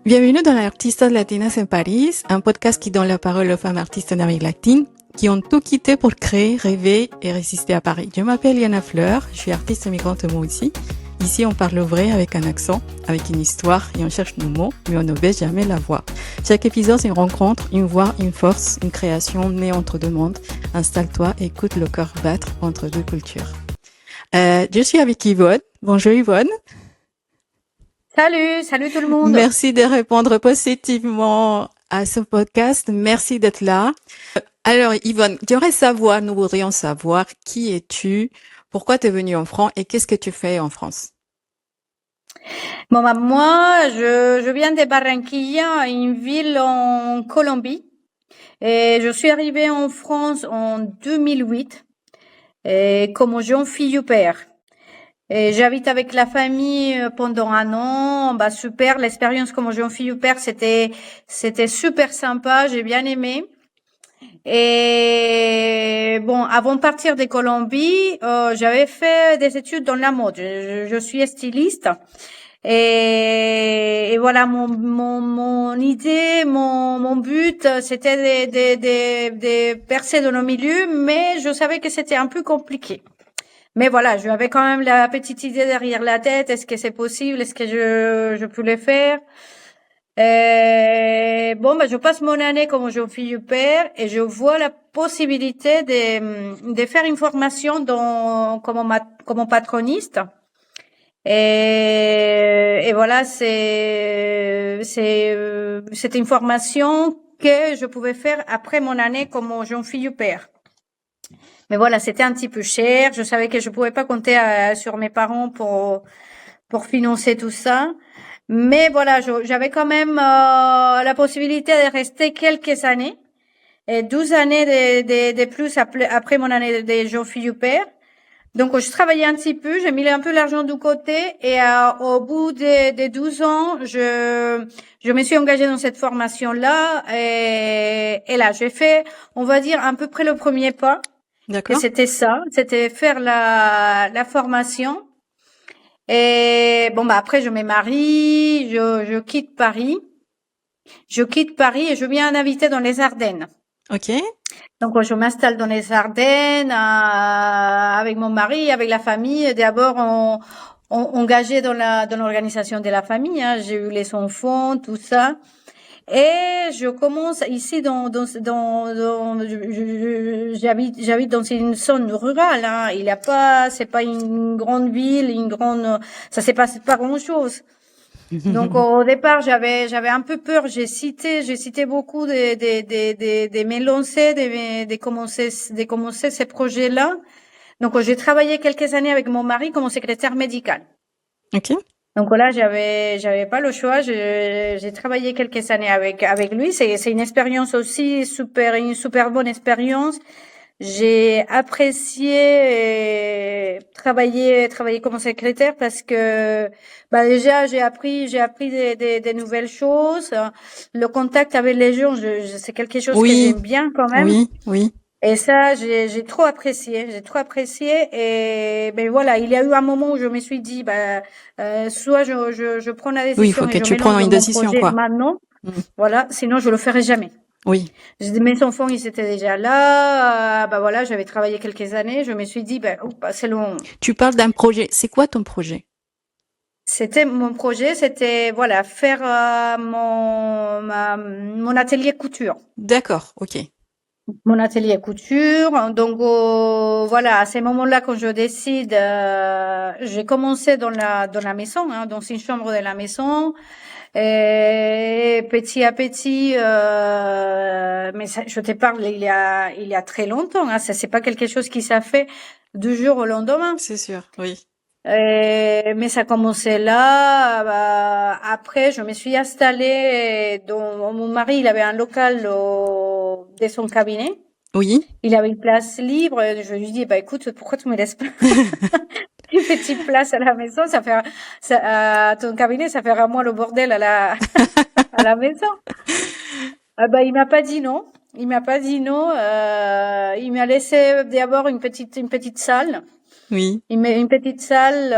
Bienvenue dans l'Artistas Latinas en Paris, un podcast qui donne la parole aux femmes artistes d'Amérique latine qui ont tout quitté pour créer, rêver et résister à Paris. Je m'appelle Yana Fleur, je suis artiste migrante moi aussi. Ici, on parle vrai avec un accent, avec une histoire et on cherche nos mots, mais on ne baisse jamais la voix. Chaque épisode, c'est une rencontre, une voix, une force, une création née entre deux mondes. Installe-toi, écoute le cœur battre entre deux cultures. Je suis avec Yvonne. Bonjour Yvonne. Salut tout le monde. Merci de répondre positivement à ce podcast. Merci d'être là. Alors Yvonne, nous voudrions savoir qui es-tu, pourquoi tu es venue en France et qu'est-ce que tu fais en France? Bon, moi, je viens de Barranquilla, une ville en Colombie. Et je suis arrivée en France en 2008 comme jeune fille au père. Et j'habite avec la famille pendant un an. Bah super, l'expérience comme jeune fille au père, c'était super sympa, j'ai bien aimé. Et bon, avant de partir de Colombie, j'avais fait des études dans la mode. Je suis styliste. Et voilà, mon idée, mon but, c'était de percer dans le milieu, mais je savais que c'était un peu compliqué. Mais voilà, j'avais quand même la petite idée derrière la tête. Est-ce que c'est possible? Est-ce que je peux le faire? Bon, je passe mon année comme jeune fille au père et je vois la possibilité de faire une formation comme patroniste. Et voilà, c'était une formation que je pouvais faire après mon année comme jeune fille au père. Mais voilà, c'était un petit peu cher. Je savais que je pouvais pas compter sur mes parents pour financer tout ça. Mais voilà, j'avais quand même la possibilité de rester quelques années. Et 12 années de plus après mon année de jeune fille au père. Donc, je travaillais un petit peu, j'ai mis un peu l'argent de côté et au bout des 12 ans, je me suis engagée dans cette formation-là et là, j'ai fait, on va dire, à peu près le premier pas. D'accord. Et c'était ça, c'était faire la formation. Et bon, après, je me marie, je quitte Paris. Je quitte Paris et je viens en invité dans les Ardennes. Ok. Donc, je m'installe dans les Ardennes avec mon mari, avec la famille. D'abord, on engagé dans l'organisation de la famille. Hein. J'ai eu les enfants, tout ça. Et je commence ici j'habite dans une zone rurale. Hein. C'est pas une grande ville, ça se passe pas grand chose. Donc au départ j'avais un peu peur, j'ai cité beaucoup de me lancer, de commencer ces projets-là. Donc j'ai travaillé quelques années avec mon mari comme secrétaire médical. Ok. Donc là j'avais pas le choix, j'ai travaillé quelques années avec lui, c'est une expérience aussi une super bonne expérience. J'ai apprécié travailler comme secrétaire parce que déjà j'ai appris des nouvelles choses. Le contact avec les gens, c'est quelque chose que j'aime bien quand même. Oui. Et ça j'ai trop apprécié, et voilà, il y a eu un moment où je me suis dit soit je prends la décision, oui, il faut que et je tu me lance prennes une dans mon décision projet quoi. maintenant. Voilà, sinon je le ferai jamais. Oui. Mes enfants, ils étaient déjà là. Voilà, j'avais travaillé quelques années. Je me suis dit, c'est long. Tu parles d'un projet. C'est quoi ton projet? Mon projet, c'était voilà, faire mon atelier couture. D'accord, ok. Mon atelier couture. Donc voilà, à ces moments-là, quand je décide, j'ai commencé dans la maison, hein, dans une chambre de la maison. Et petit à petit, mais ça, je te parle il y a très longtemps. Hein, ça c'est pas quelque chose qui s'est fait du jour au lendemain. C'est sûr, oui. Mais ça commençait là. Après, je me suis installée. Mon mari, il avait un local de son cabinet. Oui. Il avait une place libre. Je lui dis, écoute, pourquoi tu me laisses pas une petite place à la maison? À ton cabinet, ça fera moins le bordel à la maison. Il m'a pas dit non. Il m'a laissé d'abord une petite salle. Oui. Une petite salle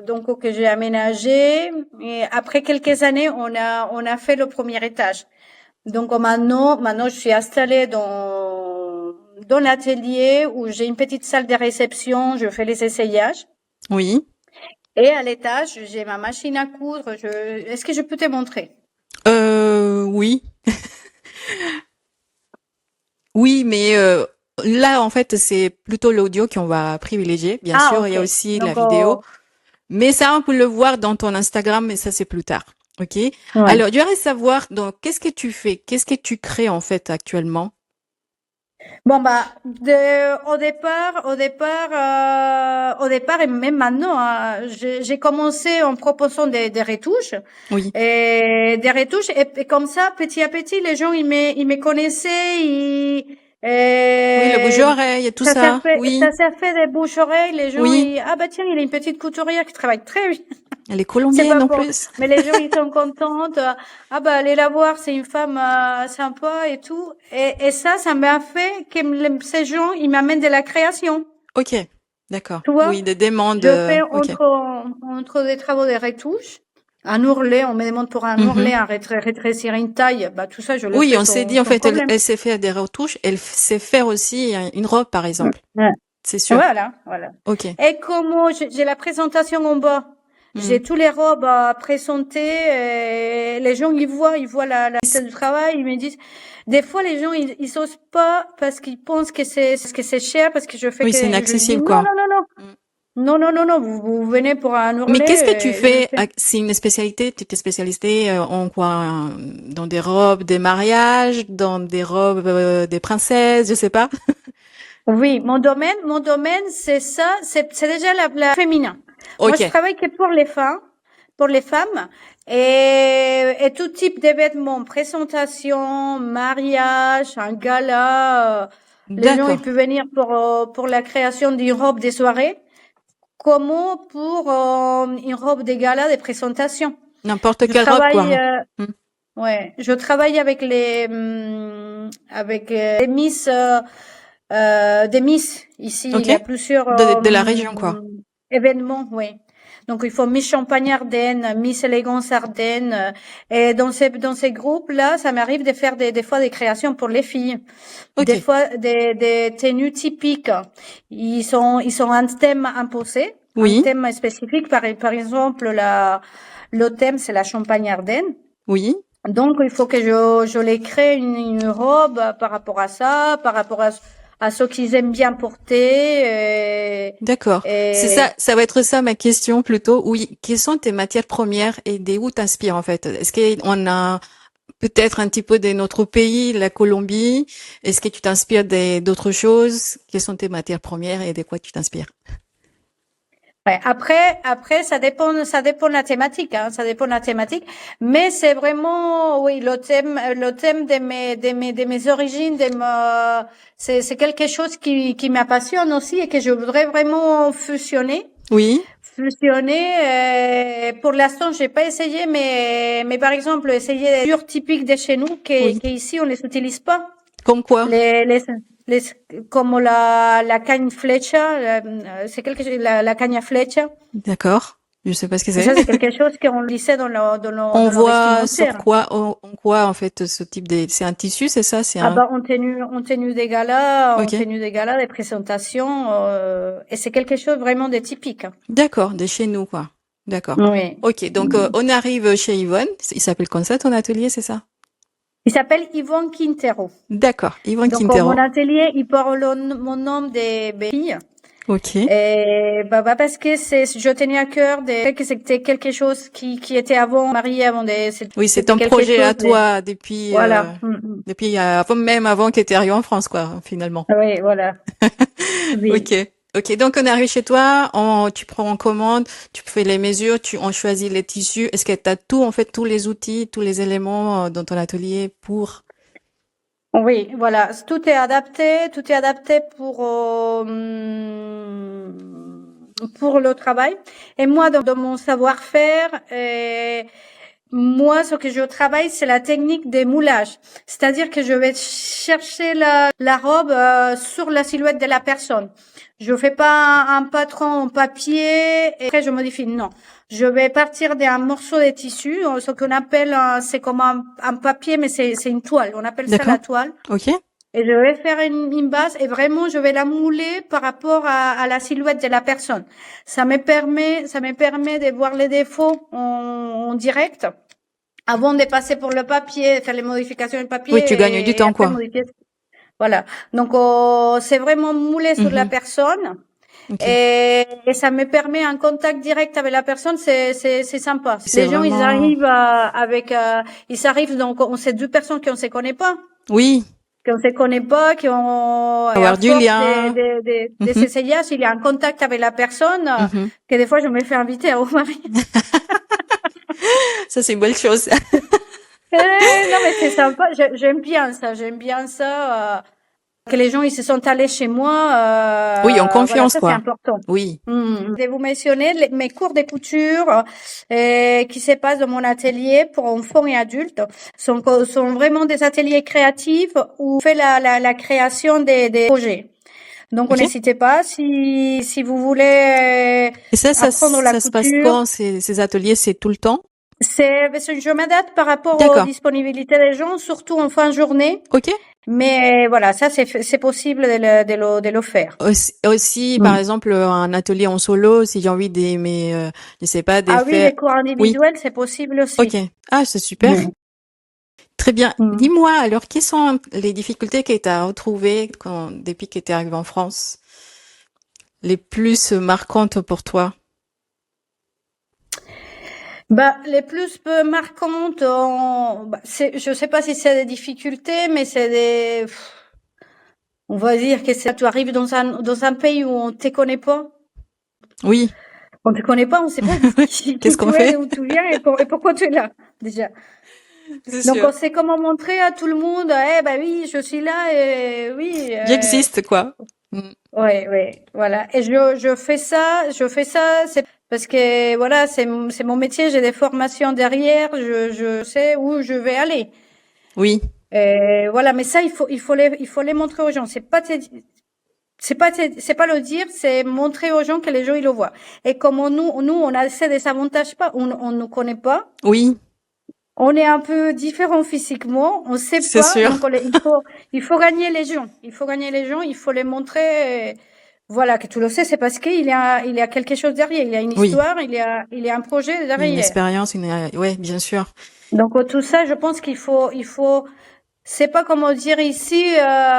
donc que j'ai aménagée. Et après quelques années, on a fait le premier étage. Donc maintenant, je suis installée dans l'atelier où j'ai une petite salle de réception. Je fais les essayages. Oui. Et à l'étage, j'ai ma machine à coudre. Est-ce que je peux te montrer? Oui. Oui, mais là, en fait, c'est plutôt l'audio qu'on va privilégier. Bien Ah, sûr, il y ok. a aussi la Donc, vidéo. Mais ça, on peut le voir dans ton Instagram, mais ça, c'est plus tard. OK? ouais. Alors, j'aimerais savoir, donc, qu'est-ce que tu fais? Qu'est-ce que tu crées, en fait, actuellement? Bon, bah, au départ et même maintenant, hein, j'ai commencé en proposant des retouches. Oui. Et des retouches, et comme ça, petit à petit, les gens, ils me connaissaient, Oui, le et bouche-oreille et tout ça. ça Oui. s'est fait des bouches-oreilles, les gens, Oui. ah bah tiens, il a une petite couturière qui travaille très bien. Elle est C'est pas colombienne, en pour, plus. mais les gens, ils sont contents. Ah bah, allez la voir, c'est une femme sympa et tout. Et ça m'a fait que ces gens, ils m'amènent de la création. OK. D'accord. Tu vois? Oui, des demandes. Je fais OK. entre des travaux de retouches. Un ourlet, on me demande pour un ourlet, Mhm. rétrécir une taille. Bah, tout ça, je le Oui, fais on s'est dit, en sans fait, problème. elle sait faire des retouches. Elle sait faire aussi une robe, par exemple. Ouais. C'est sûr. Voilà, voilà. OK. Et comment j'ai la présentation en bas. Mhm. J'ai tous les robes à présenter. Et les gens, ils voient la liste du travail. Ils me disent, des fois, les gens, ils osent pas parce qu'ils pensent que c'est cher, parce que Oui, c'est je dis inaccessible, non, quoi. non, non, non. Mm. Non, non, non, non, vous venez pour un Mais qu'est-ce que tu ourlet, je le fais? fais. C'est une spécialité? Tu t'es spécialisée en quoi? Dans des robes des mariages, dans des robes des princesses, je sais pas. Oui, mon domaine, c'est ça, c'est déjà la féminin. Moi, je OK. travaille que pour les femmes, et tout type d'événements, présentation, mariage, un gala. Les gens, ils D'accord. peuvent venir pour la création d'une robe des soirées, comme pour une robe des galas, des présentations. N'importe Je quelle robe, travaille, quoi. Mm. ouais, je travaille avec les Miss. Des Miss. Ici, il OK. y a plusieurs De la région, quoi. événements, oui. Donc, il faut Miss Champagne Ardennes, Miss Élégance Ardennes. Et dans ces groupes-là, ça m'arrive de faire des fois des créations pour les filles. Des OK. fois, des tenues typiques. Ils sont un thème imposé, un Oui. thème spécifique. Par exemple, le thème, c'est la Champagne Ardennes. Oui. Donc, il faut que je les crée une robe par rapport à ça, par rapport à ce qu'ils aiment bien porter. D'accord. C'est Et ça, ça va être ça ma question plutôt. Oui. Quelles sont tes matières premières et d'où t'inspires, en fait? Est-ce qu'on a peut-être un petit peu de notre pays, la Colombie? Est-ce que tu t'inspires d'autres choses? Quelles sont tes matières premières et de quoi tu t'inspires? ouais, après, ça dépend de la thématique, hein, ça dépend de la thématique. Mais c'est vraiment, oui, le thème de mes origines, c'est quelque chose qui m'appassionne aussi et que je voudrais vraiment Oui. fusionner. Pour l'instant, j'ai pas essayé, mais par exemple, essayer des mesures typiques de chez nous, Oui. qu'ici on les utilise pas. Comme quoi? Les, les, les, comme la cagne flecha, c'est quelque chose, la cagne à flecha. D'accord. Je sais pas ce que Et c'est. ça, c'est quelque chose qu'on lissait On dans nos voit sur vestimentaires. quoi, en quoi, en fait, ce type c'est un tissu, c'est ça? C'est Ah un, bah, on OK. tenue des galas, des présentations, et c'est quelque chose vraiment de typique. D'accord. De chez nous, quoi. D'accord. Oui. OK. Donc, on arrive chez Yvonne. Il s'appelle comme ça, ton atelier, c'est ça? Il s'appelle Yvonne Quintero. D'accord. Yvonne Donc, mon Quintero. atelier, il porte mon nom des filles. OK. Et parce que je tenais à cœur que c'était quelque chose qui était avant marié, Oui, c'est c'était ton quelque projet chose à de, toi depuis, voilà. Mm. même avant que tu arrivé en France, quoi, finalement. Oui, voilà. Oui. OK. OK. Donc, on arrive chez toi, tu prends en commande, tu fais les mesures, on choisit les tissus. Est-ce que tu as tout, en fait, tous les outils, tous les éléments dans ton atelier Oui, voilà. Tout est adapté pour le travail. Et moi, dans mon savoir-faire, moi, ce que je travaille, c'est la technique des moulages. C'est-à-dire que je vais chercher la robe sur la silhouette de la personne. Je fais pas un patron en papier et après je modifie. Non. Je vais partir d'un morceau de tissu, ce qu'on appelle, c'est comme un papier, mais c'est une toile. On appelle ça D'accord. la toile. Ok. Et je vais faire une base et vraiment je vais la mouler par rapport à la silhouette de la personne. Ça me permet de voir les défauts en direct avant de passer pour le papier, faire les modifications du papier Oui, tu gagnes du et temps, après quoi. modifier. Voilà. Donc c'est vraiment moulé sur la Mhm. personne Ok. et ça me permet un contact direct avec la personne. C'est sympa. C'est Les gens ils vraiment... arrivent ils arrivent donc on sait deux personnes qui on se connaît pas. Oui, Qu'on se connaît pas, et à avoir du force lien. de Mhm. s'essayer, s'il y a un contact avec la personne, Mhm. que des fois je me fais inviter au mari. Ça, c'est une belle chose. Non, mais c'est sympa, j'aime bien ça, que les gens, ils se sont allés chez moi, Oui, en voilà, confiance, ça c'est quoi. important. Oui. Je vais vous mentionner mes cours de couture qui se passent dans mon atelier pour enfants et adultes. Sont vraiment des ateliers créatifs où on fait la création des projets. Donc, Ok. n'hésitez pas si vous voulez Et apprendre la ça se passe couture. quand, ces ateliers, c'est tout le temps? Je m'adapte par rapport aux D'accord. disponibilités des gens, surtout en fin de journée. Ok. Mais voilà, ça c'est possible de le faire. Aussi, par Mm. exemple, un atelier en solo, si j'ai envie d'aimer, je sais pas, de Ah oui, faire... les cours Oui. individuels, c'est possible Ok. aussi. Ah, c'est super. Mm. Très bien. Mm. Dis-moi, alors, quelles sont les difficultés que tu as retrouvées depuis que tu es arrivé en France? Les plus marquantes pour toi? Bah, les plus peu marquantes, je sais pas si c'est des difficultés, mais on va dire que tu arrives dans un pays où on te connaît pas. Oui. On te connaît pas, on sait pas Qu'est-ce qui qu'on tu es, fait? d'où tu viens et pourquoi tu es là, déjà. C'est Donc, sûr. on sait comment montrer à tout le monde, eh ben oui, je suis là et oui, J'existe, quoi. Mm. ouais, ouais, voilà. Et je fais ça, c'est parce que voilà, c'est mon métier, j'ai des formations derrière, je sais où je vais aller. Oui. Et voilà, mais ça, il faut les montrer aux gens. C'est pas le dire, c'est montrer aux gens que les gens ils le voient. Et comme nous, on a ces désavantages pas, on nous connaît pas. Oui. On est un peu différent physiquement, on sait C'est pas, sûr. donc il faut gagner les gens. Il faut gagner les gens, il faut les montrer. Voilà, que tu le sais, c'est parce il y a quelque chose derrière, il y a une Oui. histoire, il y a un projet Une derrière. expérience, ouais, bien sûr. Donc tout ça, je pense il faut. C'est pas comme dire ici,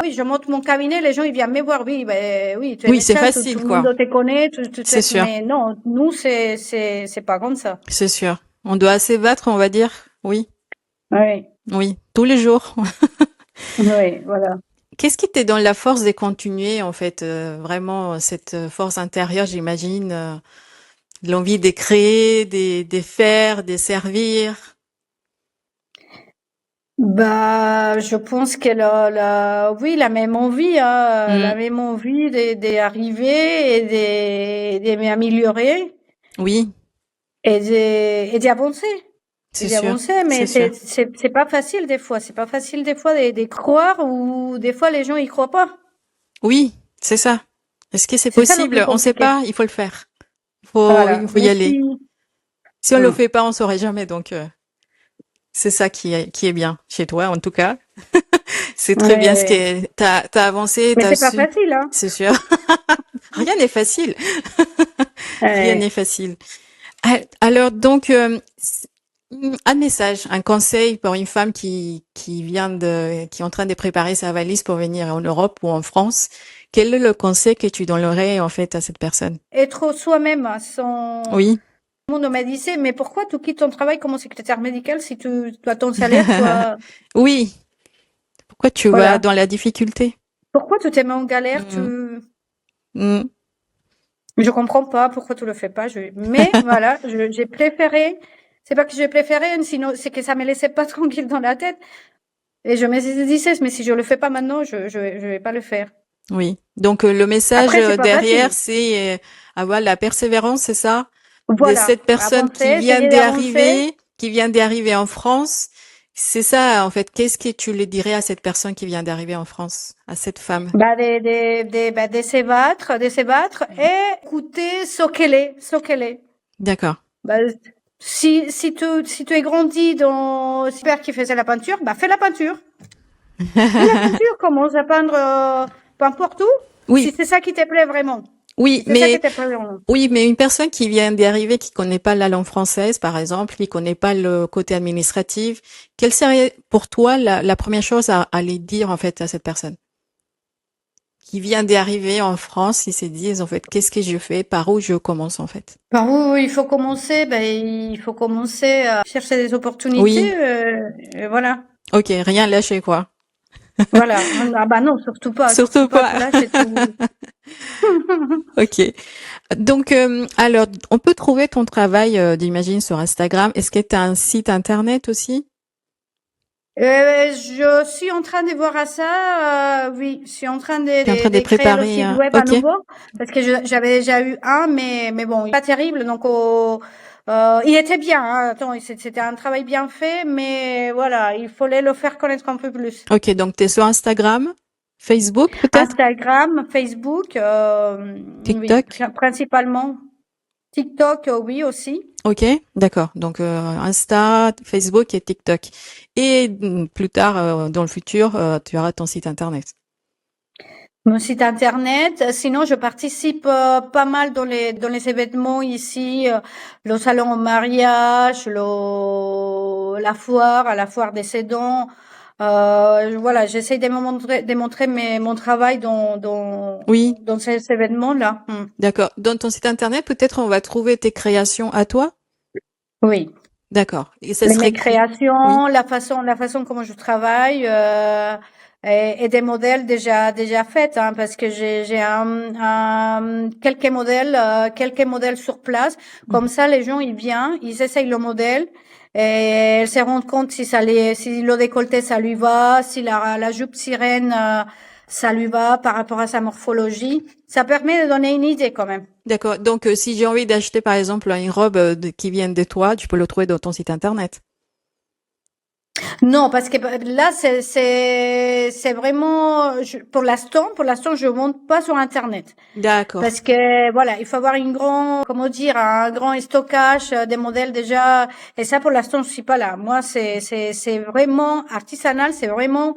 oui, je monte mon cabinet, les gens ils viennent me voir, oui, ben oui, tu es Oui, c'est médecin, tout facile, le quoi. monde te connaît, tout C'est ça, sûr. mais non, nous c'est pas comme ça. C'est sûr. On doit se battre, on va dire. Oui. Oui, Oui. Tous les jours. oui, voilà. Qu'est-ce qui te donne la force de continuer, en fait, vraiment, cette force intérieure, j'imagine, l'envie de créer, de faire, de servir. Bah, je pense que oui, la même envie, hein, Mm. la même envie d'arriver de m'améliorer Oui, et d'avancer. Et c'est sûr. d'avancer, C'est mais sûr. c'est pas facile des fois. C'est pas facile des fois de croire ou des fois les gens y croient pas. Oui, c'est ça. Est-ce que c'est C'est ça le plus possible? On sait compliqué. pas, il faut le faire. Voilà. Il faut y Mais aller. si, Si on le hum, fait pas, on saurait jamais. Donc, c'est ça qui est bien chez toi, en tout cas. C'est très ouais, bien ce ouais. que t'as avancé, Mais t'as c'est pas su. facile, hein. C'est sûr. Rien n'est facile. Rien n'est Ouais. facile. Alors, donc, un message, un conseil pour une femme qui est en train de préparer sa valise pour venir en Europe ou en France. Quel est le conseil que tu donnerais, en fait, à cette personne? Être soi-même, hein, Oui. tout le monde me disait, mais pourquoi tu quittes ton travail comme secrétaire médical si tu as ton salaire, Oui. Pourquoi tu vas voilà. dans la difficulté? Pourquoi tu te mets en galère, Mm, mm. je comprends pas pourquoi tu le fais pas, mais voilà, j'ai préféré, c'est pas que j'ai préféré, sinon, c'est que ça me laissait pas tranquille dans la tête. Et je me disais, mais si je le fais pas maintenant, je vais pas le faire. Oui. Donc, le message Après, c'est pas derrière, facile. c'est avoir la persévérance, c'est ça? De Voilà. cette personne qui Avancer, vient essayer d'avancer. d'arriver, qui vient d'arriver en France, c'est ça, en fait. Qu'est-ce que tu lui dirais à cette personne qui vient d'arriver en France, à cette femme? Bah, de se battre et écouter ce qu'elle est. D'accord. Bah, si tu es grandi dans ce père qui faisait la peinture, bah, fais la peinture. Fais la peinture, commence à peindre, peu importe où. Si Oui, c'est ça qui te plaît vraiment. oui, Si c'est ça qui mais te plaît vraiment. oui, mais une personne qui vient d'arriver, qui connaît pas la langue française, par exemple, qui connaît pas le côté administratif, quelle serait pour toi la première chose à lui dire en fait à cette personne qui vient d'arriver en France, ils se disent en fait qu'est-ce que je fais, par où je commence en fait? Par où il faut commencer? Ben, il faut commencer à chercher des opportunités, Oui, et voilà. ok, rien lâcher quoi. Voilà. Ah bah non, surtout Surtout pas, pas. tout lâcher tout. Ok. Donc, alors, on peut trouver ton travail, j'imagine, sur Instagram. Est-ce que tu as un site internet aussi? Je suis en train de voir à ça, oui, je suis en train Tu es en train de de créer le préparer site un... web à Ok, nouveau parce que j'avais déjà eu un, mais bon, il est pas terrible, donc il était bien, hein, attends, c'était un travail bien fait, mais voilà, il fallait le faire connaître un peu plus. ok. Donc, tu es sur Instagram, Facebook peut-être, Instagram, Facebook, oui, TikTok. principalement. TikTok, oui aussi. Ok, d'accord. Donc, Insta, Facebook et TikTok. Et plus tard, dans le futur, tu auras ton site internet. Mon site internet. Sinon, je participe pas mal dans les événements ici, le salon au mariage, la foire, à la foire des Cédants. Voilà, j'essaie de montrer mon travail Oui, dans ces événements-là. d'accord. Dans ton site internet, peut-être on va trouver tes créations à toi. Oui. D'accord. Et ça serait Mes qui? Oui. créations, la façon comment je travaille, et des modèles déjà faits, hein, parce que j'ai quelques modèles sur place. Comme ça, les gens ils viennent, ils essayent le modèle et ils se rendent compte si le décolleté ça lui va, si la jupe sirène ça lui va par rapport à sa morphologie. Ça permet de donner une idée quand même. D'accord. Donc, si j'ai envie d'acheter, par exemple, une robe qui vient de toi, tu peux le trouver dans ton site internet. Non, parce que là, c'est vraiment, pour l'instant, je monte pas sur Internet. D'accord. Parce que, voilà, il faut avoir comment dire, un grand stockage des modèles déjà. Et ça, pour l'instant, je suis pas là. Moi, c'est vraiment artisanal, c'est vraiment,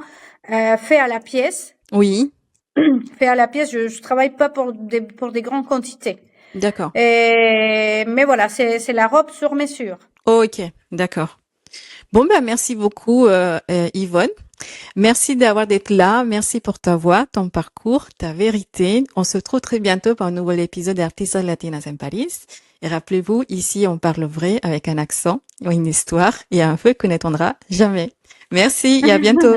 fait à la pièce. Oui. Fait à la pièce, je travaille pas pour des grandes quantités. D'accord. Mais voilà, c'est la robe sur mesure. Ok. D'accord. Bon, ben, merci beaucoup, Yvonne. Merci d'avoir d'être là. Merci pour ta voix, ton parcours, ta vérité. On se retrouve très bientôt pour un nouvel épisode d'Artistas Latinas en Paris. Et rappelez-vous, ici, on parle vrai avec un accent, une histoire et un feu qu'on n'étendra jamais. Merci et à bientôt.